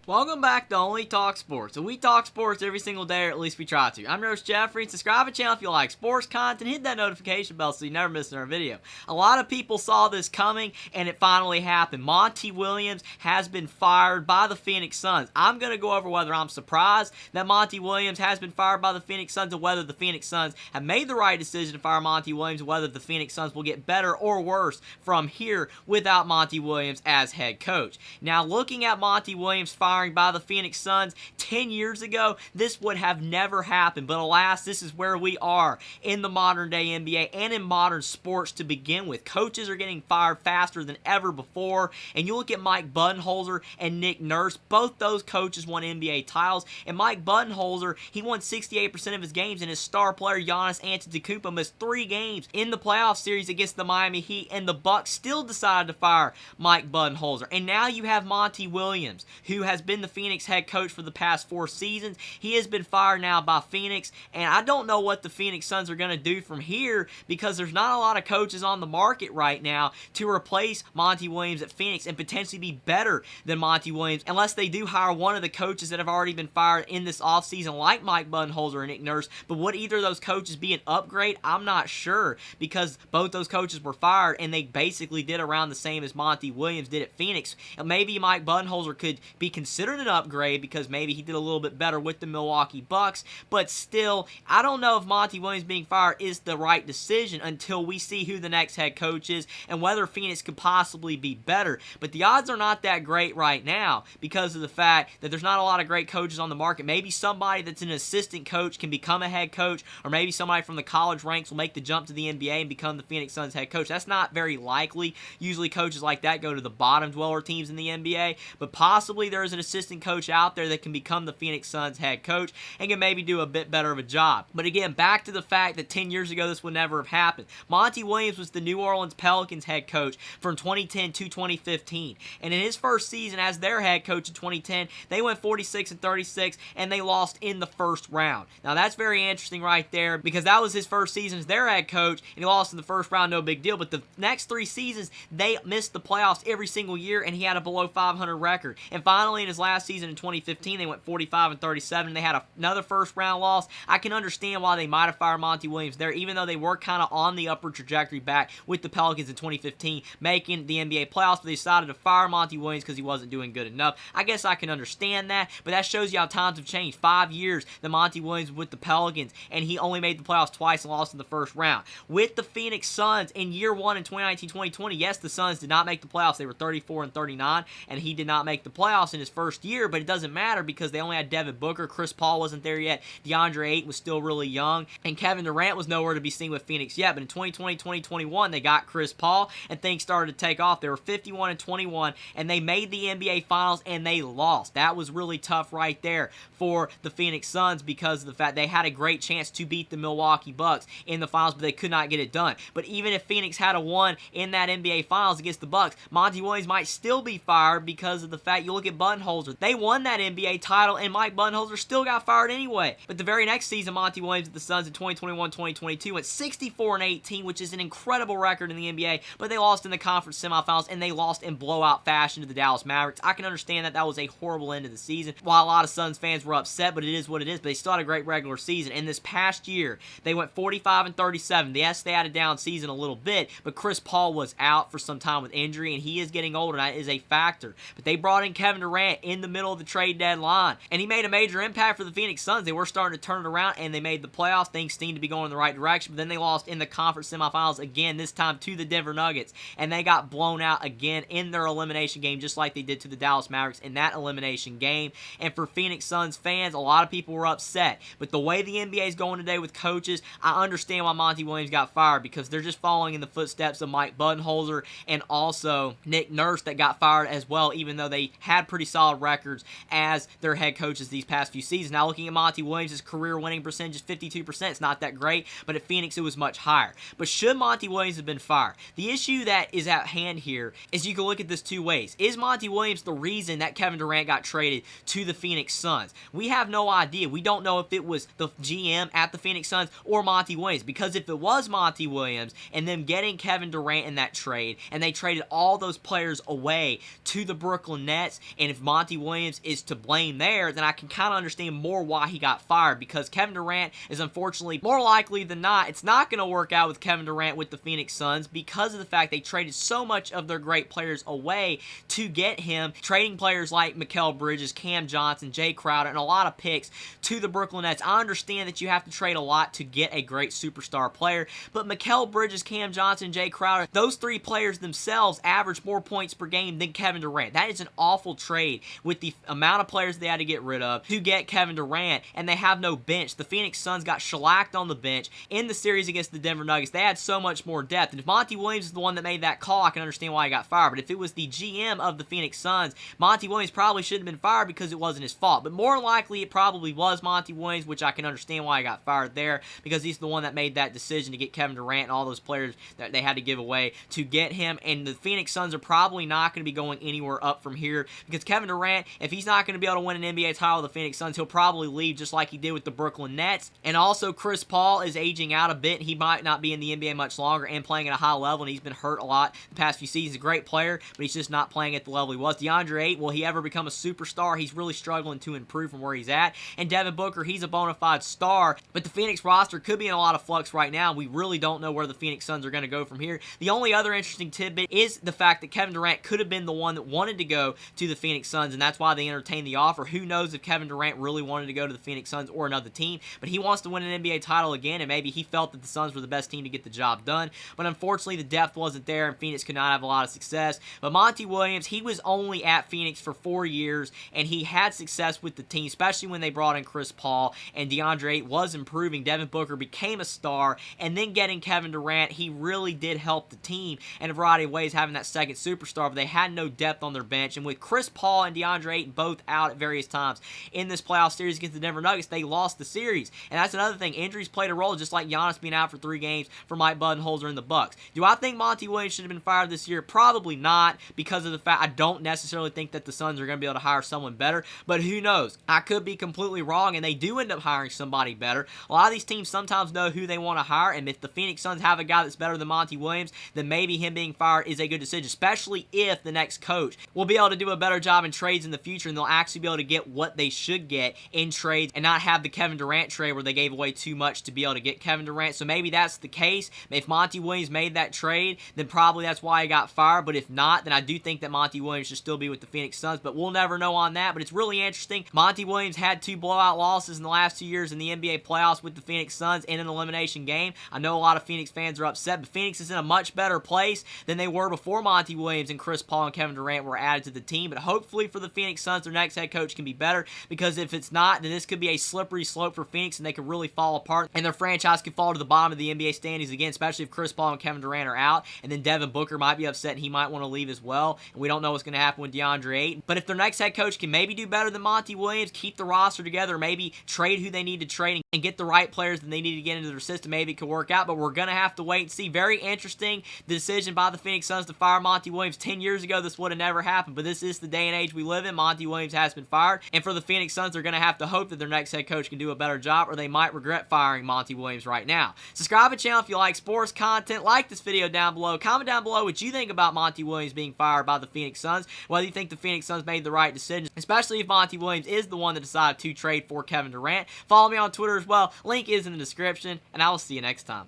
Welcome back to Only Talk Sports. So we talk sports every single day, or at least we try to. I'm your host, Jeffrey. Subscribe to the channel if you like sports content. Hit that notification bell so you never miss another video. A lot of people saw this coming, and it finally happened. Monty Williams has been fired by the Phoenix Suns. I'm going to go over whether I'm surprised that Monty Williams has been fired by the Phoenix Suns, and whether the Phoenix Suns have made the right decision to fire Monty Williams, and whether the Phoenix Suns will get better or worse from here without Monty Williams as head coach. Now, looking at Monty Williams firing by the Phoenix Suns 10 years ago, this would have never happened. But alas, this is where we are in the modern day NBA and in modern sports to begin with. Coaches are getting fired faster than ever before. And you look at Mike Budenholzer and Nick Nurse, both those coaches won NBA titles. And Mike Budenholzer, he won 68% of his games, and his star player Giannis Antetokounmpo missed 3 games in the playoff series against the Miami Heat, and the Bucks still decided to fire Mike Budenholzer. And now you have Monty Williams, who has been the Phoenix head coach for the past 4 seasons. He has been fired now by Phoenix, and I don't know what the Phoenix Suns are going to do from here, because there's not a lot of coaches on the market right now to replace Monty Williams at Phoenix and potentially be better than Monty Williams, unless they do hire one of the coaches that have already been fired in this offseason, like Mike Budenholzer and Nick Nurse. But would either of those coaches be an upgrade? I'm not sure, because both those coaches were fired, and they basically did around the same as Monty Williams did at Phoenix. And maybe Mike Budenholzer could be considered an upgrade because maybe he did a little bit better with the Milwaukee Bucks, but still, I don't know if Monty Williams being fired is the right decision until we see who the next head coach is and whether Phoenix could possibly be better. But the odds are not that great right now because of the fact that there's not a lot of great coaches on the market. Maybe somebody that's an assistant coach can become a head coach, or maybe somebody from the college ranks will make the jump to the NBA and become the Phoenix Suns head coach. That's not very likely. Usually coaches like that go to the bottom dweller teams in the NBA, but possibly there's an assistant coach out there that can become the Phoenix Suns head coach and can maybe do a bit better of a job. But again, back to the fact that 10 years ago this would never have happened. Monty Williams was the New Orleans Pelicans head coach from 2010 to 2015, and in his first season as their head coach in 2010, they went 46-36 and they lost in the first round. Now that's very interesting right there, because that was his first season as their head coach and he lost in the first round, no big deal. But the next 3 seasons they missed the playoffs every single year, and he had a below 500 record. And finally in his last season in 2015, they went 45-37, and they had another first round loss. I can understand why they might have fired Monty Williams there, even though they were kind of on the upward trajectory back with the Pelicans in 2015, making the NBA playoffs, but they decided to fire Monty Williams because he wasn't doing good enough. I guess I can understand that, but that shows you how times have changed. 5 years that Monty Williams was with the Pelicans, and he only made the playoffs twice and lost in the first round. With the Phoenix Suns in year 1 in 2019-2020, yes, the Suns did not make the playoffs. They were 34-39, and he did not make the playoffs in his first year, but it doesn't matter because they only had Devin Booker. Chris Paul wasn't there yet. Deandre Ayton was still really young, and Kevin Durant was nowhere to be seen with Phoenix yet. But in 2020-2021, they got Chris Paul, and things started to take off. They were 51-21, and they made the NBA Finals, and they lost. That was really tough right there for the Phoenix Suns because of the fact they had a great chance to beat the Milwaukee Bucks in the finals, but they could not get it done. But even if Phoenix had a won in that NBA Finals against the Bucks, Monty Williams might still be fired because of the fact you look at Budenholzer. They won that NBA title, and Mike Budenholzer still got fired anyway. But the very next season, Monty Williams with the Suns in 2021-2022 went 64-18, which is an incredible record in the NBA, but they lost in the conference semifinals, and they lost in blowout fashion to the Dallas Mavericks. I can understand that was a horrible end of the season. While a lot of Suns fans were upset, but it is what it is, but they still had a great regular season. And this past year, they went 45-37. Yes, they had a down season a little bit, but Chris Paul was out for some time with injury, and he is getting older, and that is a factor. But they brought in Kevin Durant in the middle of the trade deadline, and he made a major impact for the Phoenix Suns. They were starting to turn it around, and they made the playoffs. Things seemed to be going in the right direction, but then they lost in the conference semifinals again, this time to the Denver Nuggets, and they got blown out again in their elimination game, just like they did to the Dallas Mavericks in that elimination game. And for Phoenix Suns fans, a lot of people were upset, but the way the NBA is going today with coaches, I understand why Monty Williams got fired, because they're just following in the footsteps of Mike Budenholzer and also Nick Nurse that got fired as well, even though they had pretty solid records as their head coaches these past few seasons. Now looking at Monty Williams' career winning percentage is 52%. It's not that great, but at Phoenix it was much higher. But should Monty Williams have been fired? The issue that is at hand here is you can look at this 2 ways. Is Monty Williams the reason that Kevin Durant got traded to the Phoenix Suns? We have no idea. We don't know if it was the GM at the Phoenix Suns or Monty Williams, because if it was Monty Williams and them getting Kevin Durant in that trade, and they traded all those players away to the Brooklyn Nets, and if Monty Williams is to blame there, then I can kind of understand more why he got fired, because Kevin Durant is unfortunately more likely than not, it's not going to work out with Kevin Durant with the Phoenix Suns because of the fact they traded so much of their great players away to get him, trading players like Mikal Bridges, Cam Johnson, Jay Crowder, and a lot of picks to the Brooklyn Nets. I understand that you have to trade a lot to get a great superstar player, but Mikal Bridges, Cam Johnson, Jay Crowder, those three players themselves average more points per game than Kevin Durant. That is an awful trade with the amount of players they had to get rid of to get Kevin Durant, and they have no bench. The Phoenix Suns got shellacked on the bench in the series against the Denver Nuggets. They had so much more depth, and if Monty Williams is the one that made that call, I can understand why he got fired, but if it was the GM of the Phoenix Suns, Monty Williams probably shouldn't have been fired because it wasn't his fault, but more likely it probably was Monty Williams, which I can understand why he got fired there, because he's the one that made that decision to get Kevin Durant and all those players that they had to give away to get him, and the Phoenix Suns are probably not going to be going anywhere up from here, because Kevin Durant, if he's not going to be able to win an NBA title with the Phoenix Suns, he'll probably leave just like he did with the Brooklyn Nets. And also Chris Paul is aging out a bit. He might not be in the NBA much longer and playing at a high level, and he's been hurt a lot the past few seasons. He's a great player, but he's just not playing at the level he was. Deandre Ayton, will he ever become a superstar? He's really struggling to improve from where he's at. And Devin Booker, he's a bona fide star, but the Phoenix roster could be in a lot of flux right now. We really don't know where the Phoenix Suns are going to go from here. The only other interesting tidbit is the fact that Kevin Durant could have been the one that wanted to go to the Phoenix Suns, and that's why they entertained the offer. Who knows if Kevin Durant really wanted to go to the Phoenix Suns or another team, but he wants to win an NBA title again, and maybe he felt that the Suns were the best team to get the job done, but unfortunately the depth wasn't there, and Phoenix could not have a lot of success. But Monty Williams, he was only at Phoenix for 4 years, and he had success with the team, especially when they brought in Chris Paul, and Deandre Ayton was improving. Devin Booker became a star, and then getting Kevin Durant, he really did help the team in a variety of ways, having that second superstar, but they had no depth on their bench, and with Chris Paul and Deandre Ayton both out at various times in this playoff series against the Denver Nuggets, they lost the series. And that's another thing, injuries played a role, just like Giannis being out for 3 games for Mike Budenholzer and the Bucks. Do I think Monty Williams should have been fired this year? Probably not, because of the fact I don't necessarily think that the Suns are going to be able to hire someone better, but who knows? I could be completely wrong, and they do end up hiring somebody better. A lot of these teams sometimes know who they want to hire, and if the Phoenix Suns have a guy that's better than Monty Williams, then maybe him being fired is a good decision, especially if the next coach will be able to do a better job in trades in the future, and they'll actually be able to get what they should get in trades and not have the Kevin Durant trade where they gave away too much to be able to get Kevin Durant. So maybe that's the case. If Monty Williams made that trade, then probably that's why he got fired, but if not, then I do think that Monty Williams should still be with the Phoenix Suns, but we'll never know on that. But it's really interesting. Monty Williams had 2 blowout losses in the last 2 years in the NBA playoffs with the Phoenix Suns in an elimination game. I know a lot of Phoenix fans are upset, but Phoenix is in a much better place than they were before Monty Williams and Chris Paul and Kevin Durant were added to the team. But hopefully for the Phoenix Suns, their next head coach can be better, because if it's not, then this could be a slippery slope for Phoenix, and they could really fall apart, and their franchise could fall to the bottom of the NBA standings again, especially if Chris Paul and Kevin Durant are out, and then Devin Booker might be upset and he might want to leave as well, and we don't know what's going to happen with Deandre Ayton. But if their next head coach can maybe do better than Monty Williams, keep the roster together, maybe trade who they need to trade and get the right players that they need to get into their system, maybe it could work out, but we're going to have to wait and see. Very interesting, the decision by the Phoenix Suns to fire Monty Williams. 10 years ago, this would have never happened, but this is the day and age we live in. Monty Williams has been fired, and for the Phoenix Suns, they're going to have to hope that their next head coach can do a better job, or they might regret firing Monty Williams right now. Subscribe to the channel if you like sports content. Like this video down below. Comment down below what you think about Monty Williams being fired by the Phoenix Suns, whether you think the Phoenix Suns made the right decision, especially if Monty Williams is the one that decided to trade for Kevin Durant. Follow me on Twitter as well. Link is in the description, and I will see you next time.